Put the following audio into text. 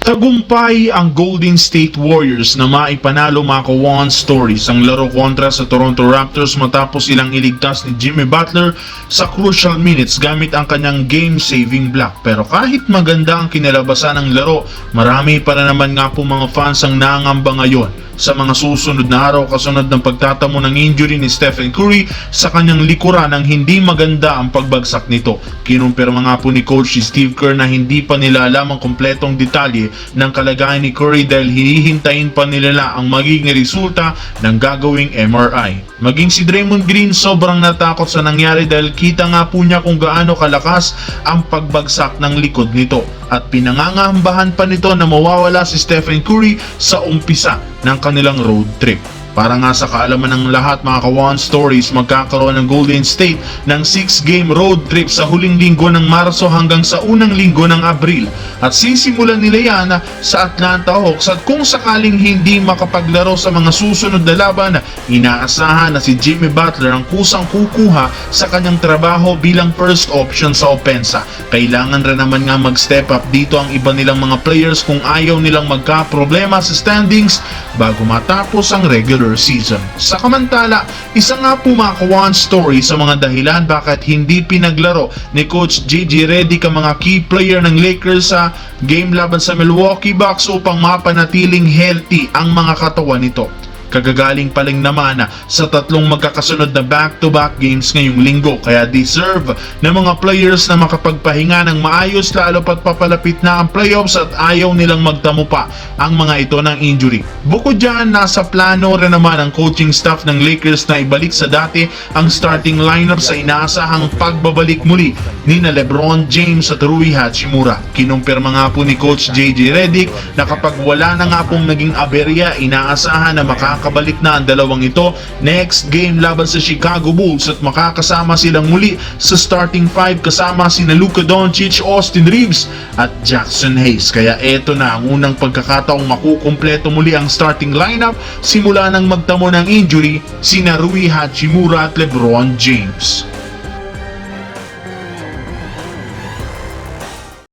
Tagumpay ang Golden State Warriors na maipanalo mga ka-One Stories ang laro kontra sa Toronto Raptors matapos silang iligtas ni Jimmy Butler sa crucial minutes gamit ang kanyang game-saving block. Pero kahit maganda ang kinalabasan ng laro, marami para naman nga po mga fans ang nangamba ngayon sa mga susunod na araw kasunod ng pagtatamo ng injury ni Stephen Curry sa kanyang likuran nang hindi maganda ang pagbagsak nito. Kinumpirma nga po ni Coach Steve Kerr na hindi pa nila alam ang kompletong detalye ng kalagayan ni Curry dahil hihintayin pa nila ang magiging resulta ng gagawing MRI. Maging si Draymond Green sobrang natakot sa nangyari dahil kita nga po niya kung gaano kalakas ang pagbagsak ng likod nito at pinangangahambahan pa nito na mawawala si Stephen Curry sa umpisa ng kanilang road trip. Para nga sa kaalaman ng lahat mga ka-One Stories, magkakaroon ng Golden State ng 6-game road trip sa huling linggo ng Marso hanggang sa unang linggo ng Abril. At sisimulan nila yan sa Atlanta Hawks at kung sakaling hindi makapaglaro sa mga susunod na laban, inaasahan na si Jimmy Butler ang kusang kukuha sa kanyang trabaho bilang first option sa opensa. Kailangan rin naman nga mag-step up dito ang iba nilang mga players kung ayaw nilang magka-problema sa standings bago matapos ang regular season. Sa kamantala, isa nga po mga ka-One Story sa mga dahilan bakit hindi pinaglaro ni Coach JJ Redick ang mga key player ng Lakers sa game laban sa Milwaukee Bucks upang mapanatiling healthy ang mga katawan nito. Kagagaling pa lang naman sa tatlong magkakasunod na back-to-back games ngayong linggo kaya deserve ng mga players na makapagpahinga ng maayos lalo pat papalapit na ang playoffs at ayaw nilang magtamo pa ang mga ito ng injury. Bukod dyan, nasa plano rin naman ang coaching staff ng Lakers na ibalik sa dati ang starting lineup sa inaasahang pagbabalik muli ni na LeBron James at Rui Hachimura. Kinumpirma nga po ni Coach JJ Redick na kapag wala na nga pong naging aberya, inaasahan na makakabalik na ang dalawang ito next game laban sa Chicago Bulls at makakasama silang muli sa starting five kasama sina Luka Doncic, Austin Reeves at Jackson Hayes. Kaya eto na ang unang pagkakataong makukumpleto muli ang starting lineup simula nang magtamo ng injury sina Rui Hachimura at LeBron James.